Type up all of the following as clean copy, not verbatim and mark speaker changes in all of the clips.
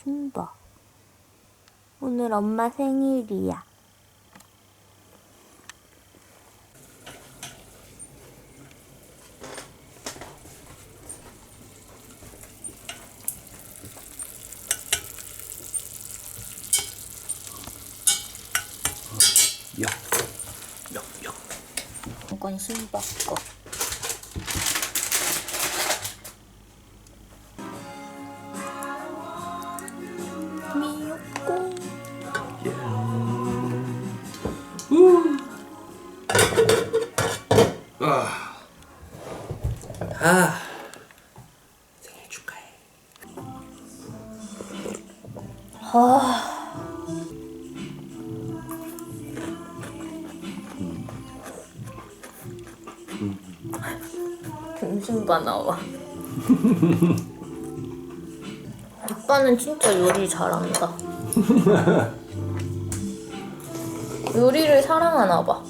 Speaker 1: 신봐. 오늘 엄마 생일이야. 이건 신봐 거. 미역국.
Speaker 2: 생일 축하해.
Speaker 1: 등심가 나와. 아빠는 진짜 요리 잘한다. 요리를 사랑하나 봐.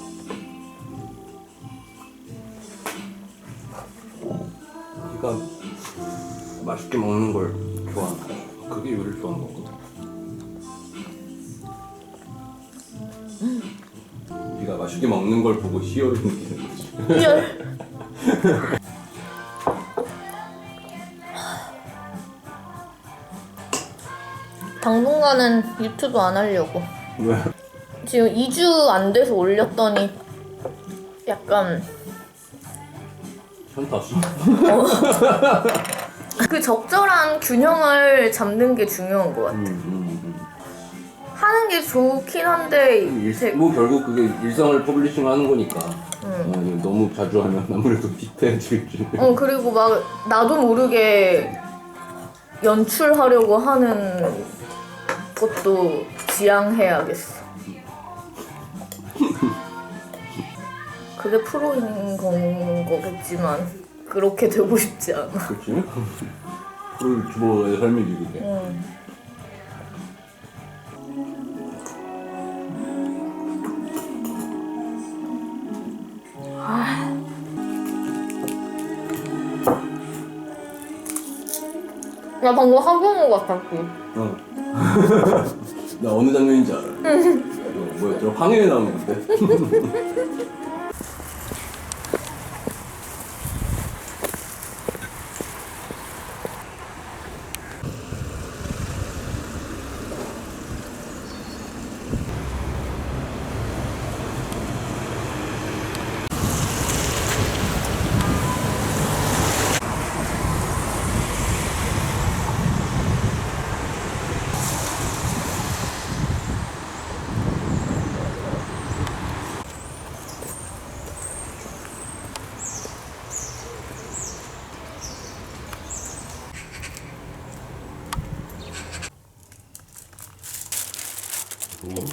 Speaker 2: 네가 맛있게 먹는 걸 좋아하는 거야. 그게 요리를 좋아하는 거거든. 네가 맛있게 먹는 걸 보고 희열을 느끼는 거지.
Speaker 1: 열. 당분간은 유튜브 안 하려고.
Speaker 2: 왜?
Speaker 1: 지금 2주 안 돼서 올렸더니 약간
Speaker 2: 현타수?
Speaker 1: 그 적절한 균형을 잡는 게 중요한 것 같아. 하는 게 좋긴 한데
Speaker 2: 뭐 결국 그게 일상을 퍼블리싱하는 거니까. 너무 자주 하면 아무래도 빅해질지.
Speaker 1: 그리고 막 나도 모르게 연출하려고 하는 것도 지양해야겠어. 그게 프로인 거겠지만 그렇게 되고 싶지 않아.
Speaker 2: 그렇지? 그걸 주보의 삶이지 그게.
Speaker 1: 야 방금 하경우 같았지?
Speaker 2: 나 어느 장면인지 알아. 뭐였죠? 황해에 나오는 건데.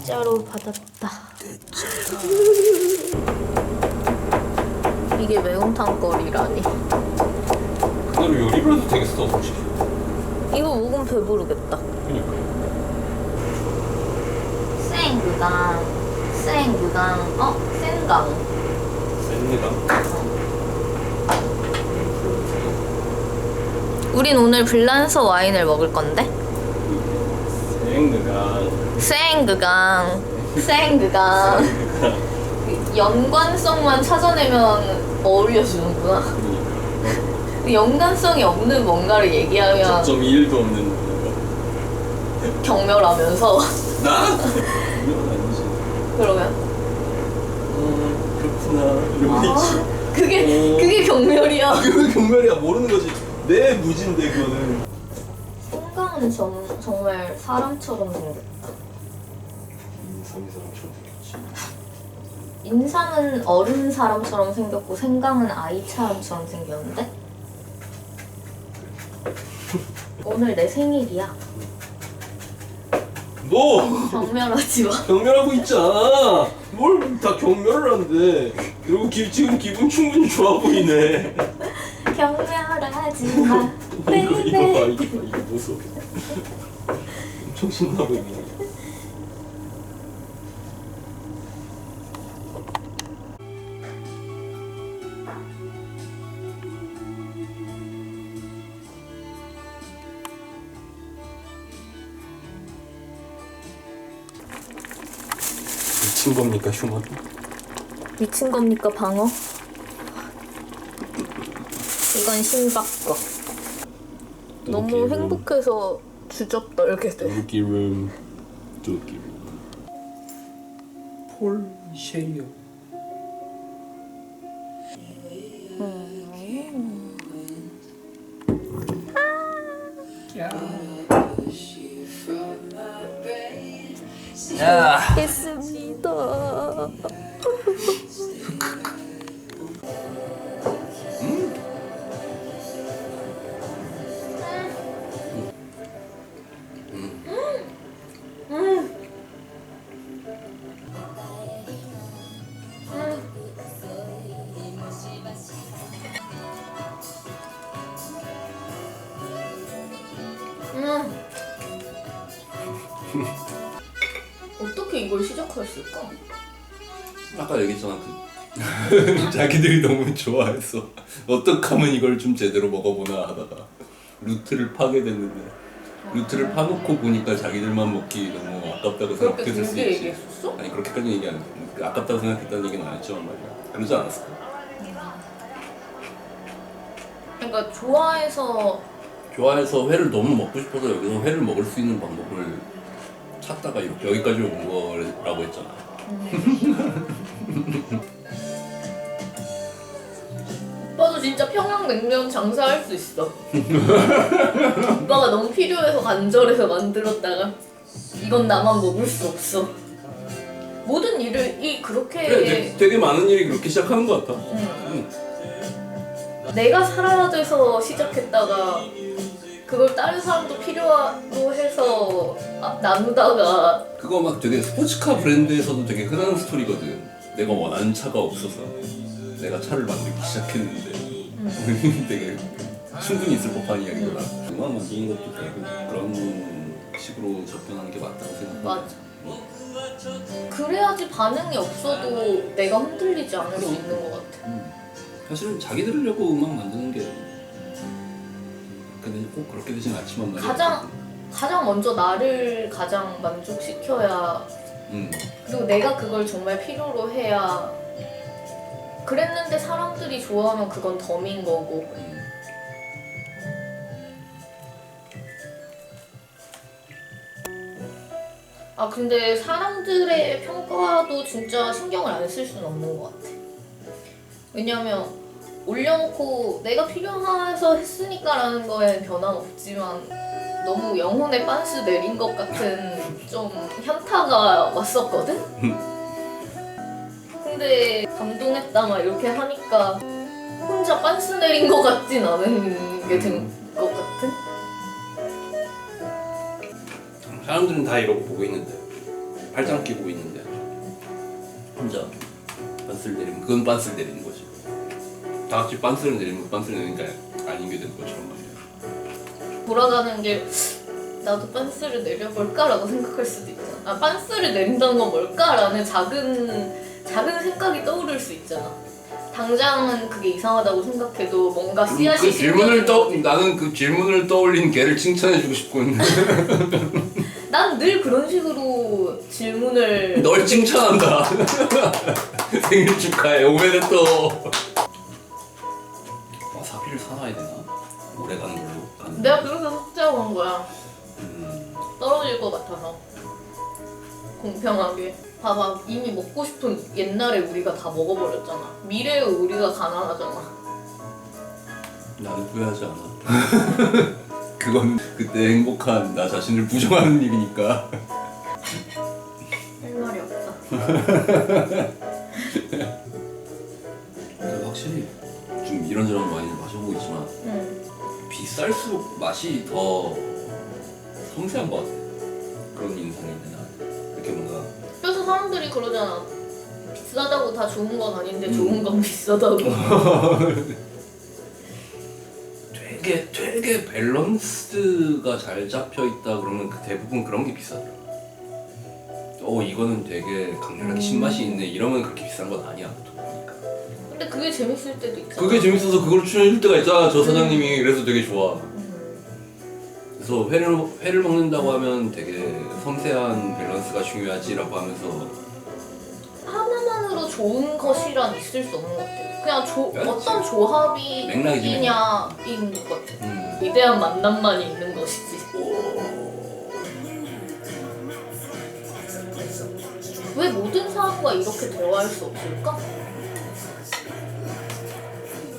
Speaker 1: 대짜로 받았다. 이게 매운탕 거리라니.
Speaker 2: 그대로 요리를 해도 되겠어 솔직히.
Speaker 1: 이거 먹으면 배부르겠다.
Speaker 2: 그니까.
Speaker 1: 생강, 생강.
Speaker 2: 셉니다.
Speaker 1: 우린 오늘 블란서 와인을 먹을 건데. 생강. 연관성만 찾아내면 어울려주는구나. 연관성이 없는 뭔가를 얘기하면
Speaker 2: 0.1도 없는
Speaker 1: 경멸하면서.
Speaker 2: 나? 이건 아니지.
Speaker 1: 그러면?
Speaker 2: 그렇구나 이러고 있지.
Speaker 1: 그게 경멸이야.
Speaker 2: 그건 경멸이야. 모르는 거지. 내 무지인데 그거는.
Speaker 1: 생강은 정말 사람처럼 생겼다.
Speaker 2: 인삼이 사람처럼 생겼지.
Speaker 1: 인삼은 어른 사람처럼 생겼고 생강은 아이처럼 생겼는데? 오늘 내 생일이야.
Speaker 2: 너
Speaker 1: 경멸하지 마.
Speaker 2: 경멸하고 있잖아. 뭘 다 경멸을 한대. 그리고 지금 기분 충분히 좋아 보이네.
Speaker 1: 경멸하지 마.
Speaker 2: 이거 봐, 이게 모습. 엄청 신나 보이네. 미친 겁니까 휴먼?
Speaker 1: 미친 겁니까 방어? 이건 신박 거. 너무 행복해서 주접 떨게 돼.
Speaker 2: 두기름 폴 쉐이어. 야.
Speaker 1: 했습니다. 어떻게 이걸 시작했을까?
Speaker 3: 아까 얘기했잖아 그 자기들이 너무 좋아해서 어떻게 하면 이걸 좀 제대로 먹어보나 하다가 루트를 파게 됐는데 루트를 파놓고 보니까 자기들만 먹기 너무 아깝다고
Speaker 1: 그렇게
Speaker 3: 생각했을 수
Speaker 1: 길게
Speaker 3: 있지.
Speaker 1: 얘기했었어?
Speaker 3: 아니 그렇게까지 얘기 안 했어. 아깝다고 생각했다는 얘기는 안 했지만 말이야. 그러지 않았을까?
Speaker 1: 그러니까 좋아해서
Speaker 3: 회를 너무 먹고 싶어서 여기서 회를 먹을 수 있는 방법을 찾다가 이렇게 여기까지 온 거라고 했잖아.
Speaker 1: 오빠도 진짜 평양냉면 장사할 수 있어. 오빠가 너무 필요해서 간절해서 만들었다가 이건 나만 먹을 수 없어. 모든 일을 그렇게
Speaker 3: 그래, 되게 많은 일이 그렇게 시작하는 것 같아.
Speaker 1: 내가 살아야 돼서 시작했다가 그걸 다른 사람도 필요로 해서 나누다가
Speaker 3: 그거 막 되게 스포츠카 브랜드에서도 되게 흔한 스토리거든. 내가 원하는 차가 없어서 내가 차를 만들기 시작했는데 되게 충분히 있을 법한 이야기구나. 음악 만드는 것도 결국 그런 식으로 접근하는 게 맞다고 생각해.
Speaker 1: 맞아. 그래야지 반응이 없어도 내가 흔들리지 않을 수 있는 것 같아.
Speaker 3: 사실은 자기 들으려고 음악 만드는 게 근데 꼭 그렇게 되진 않지만 말이야.
Speaker 1: 가장 먼저 나를 가장 만족시켜야 그리고 내가 그걸 정말 필요로 해야 그랬는데 사람들이 좋아하면 그건 덤인 거고 근데 사람들의 평가도 진짜 신경을 안 쓸 수는 없는 것 같아. 왜냐면 올려놓고 내가 필요해서 했으니까 라는 거에 변화는 없지만 너무 영혼의 빤스 내린 것 같은 좀 현타가 왔었거든? 근데 감동했다 막 이렇게 하니까 혼자 빤스 내린 것 같진 않은 게 된 것 같은?
Speaker 3: 사람들은 다 이러고 보고 있는데 팔짱 끼고 있는데 혼자 빤스를 내리면 그건 빤스를 내리는 거지. 다 같이 빤스를 내리면 빤스를 내는 게 아닌 게 되는 것처럼 말이야.
Speaker 1: 돌아가는 길 나도 빤스를 내려볼까라고 생각할 수도 있잖아. 빤스를 내린다는 건 뭘까라는 작은 생각이 떠오를 수 있잖아. 당장은 그게 이상하다고 생각해도 뭔가 씨앗이
Speaker 3: 나는 그 질문을 떠올린 걔를 칭찬해주고 싶군.
Speaker 1: 난 늘 그런 식으로 질문을
Speaker 3: 널 칭찬한다. 생일 축하해. 오메데또. 와사비를 사놔야 되나? 오래 가는 걸로 가는.
Speaker 1: 내가 그래서 삭제하고 한 거야. 떨어질 것 같아서. 공평하게. 봐봐, 이미 먹고 싶은 옛날에 우리가 다 먹어버렸잖아. 미래에 우리가 가난하잖아.
Speaker 3: 나는 후회하지 않아. 그건 그때 행복한 나 자신을 부정하는 일이니까.
Speaker 1: 할 말이 없다.
Speaker 3: 근데 확실히 좀 이런저런 와인을 마셔보고 있지만 비쌀수록 맛이 더 섬세한 것 같아. 그런 인상이 있는 나한테. 이렇게 뭔가
Speaker 1: 그래서 사람들이 그러잖아. 비싸다고 다 좋은 건 아닌데 좋은 건 비싸다고.
Speaker 3: 되게 밸런스가 잘 잡혀 있다 그러면 그 대부분 그런 게 비싸더라. 이거는 되게 강렬하게 신맛이 있네 이러면 그렇게 비싼 건 아니야. 보니까.
Speaker 1: 근데 그게 재밌을 때도 있잖아.
Speaker 3: 그게 재밌어서 그걸 추천해줄 때가 있잖아. 저 사장님이 그래서 되게 좋아. 그래서 회를 먹는다고 하면 되게 섬세한 밸런스가 중요하지라고 하면서
Speaker 1: 좋은 것이란 있을 수 없는 것 같아. 그냥
Speaker 3: 그렇지.
Speaker 1: 어떤 조합이
Speaker 3: 맥락이지,
Speaker 1: 이냐인 것 같아. 위대한 만남만이 있는 것이지. 왜 모든 사람과 이렇게 대화할 수 없을까?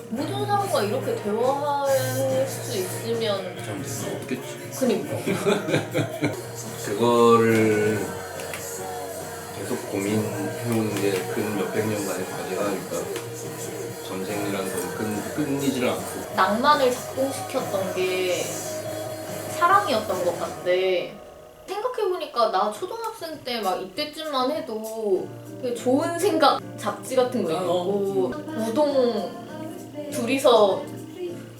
Speaker 1: 모든 사람과 이렇게 대화할 수 있으면
Speaker 3: 참 없겠지.
Speaker 1: 그니까
Speaker 3: 그거를 계속 고민해오는 게 근 몇백 년간의 과제가니까 전쟁이라는 건 끊이지를 않고.
Speaker 1: 낭만을 작동시켰던 게 사랑이었던 것 같대. 생각해보니까 나 초등학생 때 막 이때쯤만 해도 되게 좋은 생각 잡지 같은 거 읽고 우동 둘이서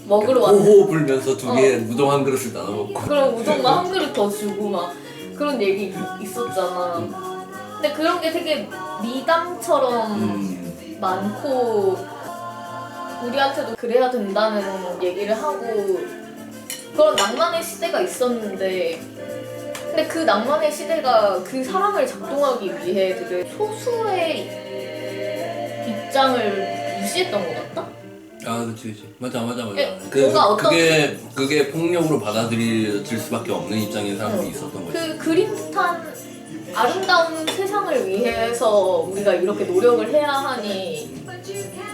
Speaker 1: 먹으러 왔는데
Speaker 3: 호호 불면서 두 개의 우동 한 그릇을 나눠 먹고.
Speaker 1: 그럼 우동만 한 그릇 더 주고 막 그런 얘기 있었잖아. 근데 그런 게 되게 미담처럼 많고 우리한테도 그래야 된다는 얘기를 하고 그런 낭만의 시대가 있었는데 근데 그 낭만의 시대가 그 사랑을 작동하기 위해 되게 소수의 입장을 무시했던 것 같다?
Speaker 3: 아, 그치. 맞아.
Speaker 1: 예, 뭔가
Speaker 3: 그게 폭력으로 받아들여질 수밖에 없는 입장인 사람들이 있었던 거지.
Speaker 1: 그 그림탄 아름다운 세상을 위해서 우리가 이렇게 노력을 해야 하니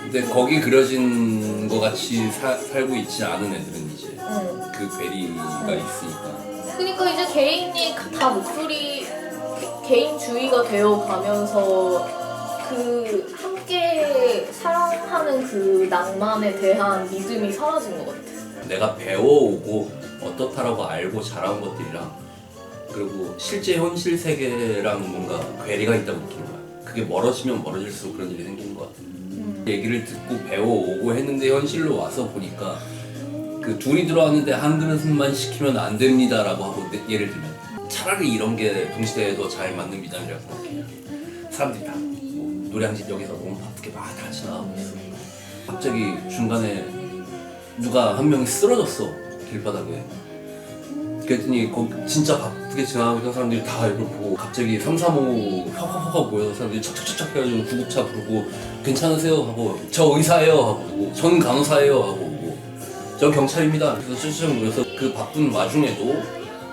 Speaker 3: 근데 거기 그려진 거 같이 살고 있지 않은 애들은 이제 그 괴리가 있으니까.
Speaker 1: 그러니까 이제 개인이 다 목소리 개인주의가 되어 가면서 그 함께 사랑하는 그 낭만에 대한 믿음이 사라진 것 같아.
Speaker 3: 내가 배워오고 어떻다라고 알고 자라온 것들이랑 그리고 실제 현실 세계랑 뭔가 괴리가 있다고 느끼는 거야. 그게 멀어지면 멀어질수록 그런 일이 생기는 것 같아. 얘기를 듣고 배워오고 했는데 현실로 와서 보니까 그 둘이 들어왔는데 한 그릇만 시키면 안 됩니다라고 하고 예를 들면 차라리 이런 게 동시대에 더 잘 맞는 미담이라고 생각해. 사람들이 다 뭐 노래 한 집 여기서 너무 바쁘게 막 다 지나가고 있어. 갑자기 중간에 누가 한 명이 쓰러졌어 길바닥에. 그랬더니 진짜 바쁘게 지나가고 있던 사람들이 다 이걸 보고 갑자기 335 확확확 모여서 사람들이 척척척척 해가지고 구급차 부르고 괜찮으세요? 하고 저 의사예요? 하고 전 간호사예요? 하고 저 경찰입니다. 그래서 쭈쭈쭈 모여서 그 바쁜 와중에도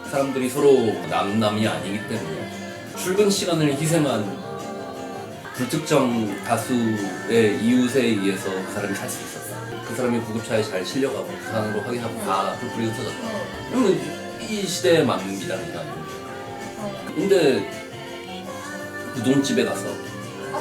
Speaker 3: 사람들이 서로 남이 아니기 때문에 출근 시간을 희생한 불특정 다수의 이웃에 의해서 그 사람이 살 수 있었어. 그 사람이 구급차에 잘 실려가고 부산으로 확인하고 다 불ful이 흩어졌다. 그러면 이 시대에 맞는 미담이다. 근데 우동집에 가서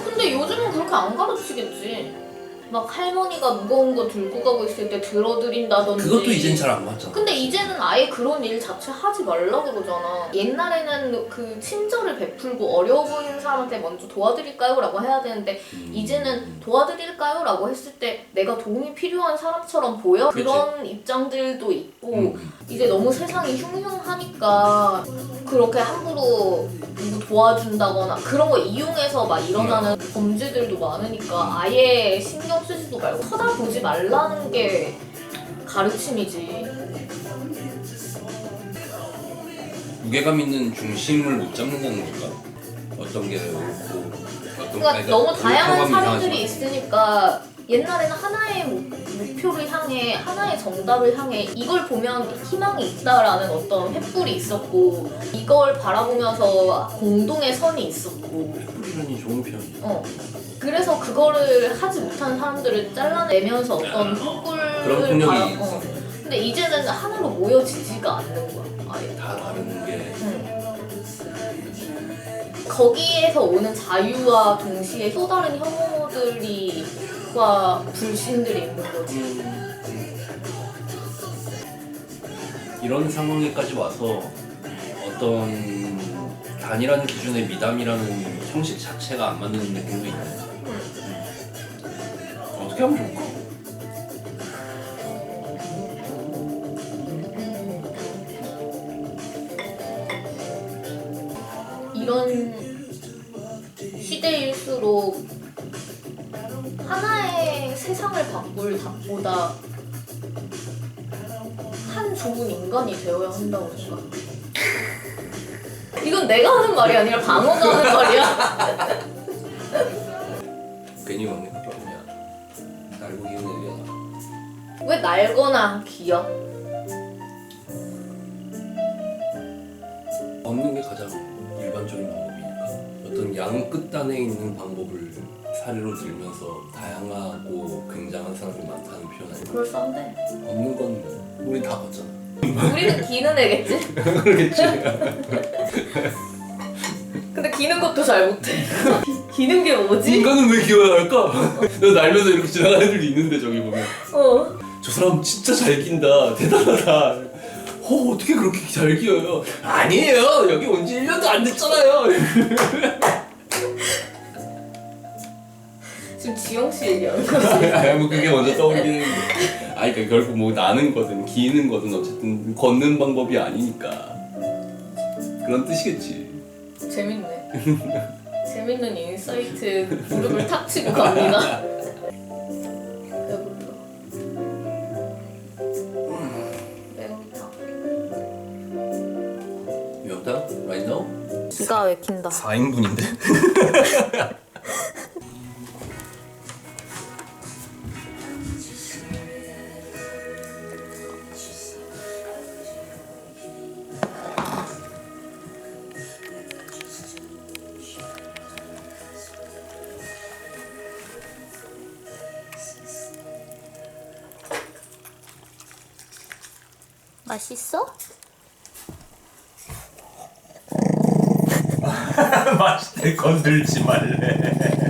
Speaker 1: 근데 요즘은 그렇게 안 가르치겠지. 막 할머니가 무거운 거 들고 가고 있을 때 들어드린다든지.
Speaker 3: 그것도 이젠 잘 안 맞잖아.
Speaker 1: 근데 이제는 아예 그런 일 자체 하지 말라 그러잖아. 옛날에는 그 친절을 베풀고 어려워 보이는 사람한테 먼저 도와드릴까요? 라고 해야 되는데 이제는 도와드릴까요? 라고 했을 때 내가 도움이 필요한 사람처럼 보여?
Speaker 3: 그치.
Speaker 1: 그런 입장들도 있고 이제 너무 세상이 흉흉하니까 그렇게 함부로 누구 도와준다거나 그런 거 이용해서 막 일어나는 범죄들도 많으니까 아예 신경 쓰지도 말고 쳐다보지 말라는 게 가르침이지.
Speaker 3: 무게감 있는 중심을 못 잡는다는 건가? 어떤 게 옳고 어떤
Speaker 1: 그러니까 너무 다양한
Speaker 3: 옳다고 하면
Speaker 1: 사례들이 있으니까 옛날에는 하나의 목표를 향해 하나의 정답을 향해 이걸 보면 희망이 있다라는 어떤 횃불이 있었고 이걸 바라보면서 공동의 선이 있었고
Speaker 3: 횃불이라니 좋은 표현이야.
Speaker 1: 그래서 그거를 하지 못한 사람들을 잘라내면서 어떤
Speaker 3: 그런
Speaker 1: 횃불을
Speaker 3: 폭력이 있어.
Speaker 1: 근데 이제는 하나로 모여지지가 않는 거야 아예.
Speaker 3: 다 다른 게
Speaker 1: 거기에서 오는 자유와 동시에 또 다른 혐오들과 불신들이 있는 거지.
Speaker 3: 이런 상황에까지 와서 어떤 단일한 기준의 미담이라는 형식 자체가 안 맞는 느낌도 있네. 어떻게 하면 좋을까?
Speaker 1: 이런 시대일수록 하나의 세상을 바꿀 답보다 한 좋은 인간이 되어야 한다고 생각해. 이건 내가 하는 말이 아니라 방어가 하는 말이야.
Speaker 3: 괜히 먹는 거 그러면 날고 기운 애잖아.
Speaker 1: 왜 날거나 기어?
Speaker 3: 얻는 게 가장 일반적인 방법이니까 어떤 양 끝단에 있는 방법을 사례로 들면서 다양하고 굉장한 사람이 많다는 표현 아니야.
Speaker 1: 그럴싸한데.
Speaker 3: 얻는 건 우리 다 걷잖아.
Speaker 1: 우리는 기는 애겠지?
Speaker 3: 그러겠지.
Speaker 1: 근데 기는 것도 잘 못해. 기는 게 뭐지?
Speaker 3: 인간은 왜 기어야 할까? 너 날면서 이렇게 지나가는 애들도 있는데 저기 보면
Speaker 1: 어.
Speaker 3: 저 사람 진짜 잘 긴다 대단하다. 어떻게 그렇게 잘 기어요? 아니에요 여기 온 지 1년도 안 됐잖아요.
Speaker 1: 지금 지영 씨 얘기하는 거지?
Speaker 3: 뭐 그게 먼저 떠오르기는 했는데 그러니까 결국 뭐 나는 거든 기는 거든 어쨌든 걷는 방법이 아니니까 그런 뜻이겠지.
Speaker 1: 재밌네. 재밌는 인사이트 무릎을 탁 치고 갑니다. 배불러. 매운탕.
Speaker 3: 유영탕? Right now?
Speaker 1: 기가 막힌다.
Speaker 2: 4인분인데?
Speaker 1: 맛있어?
Speaker 2: 맛있대 건들지 말래.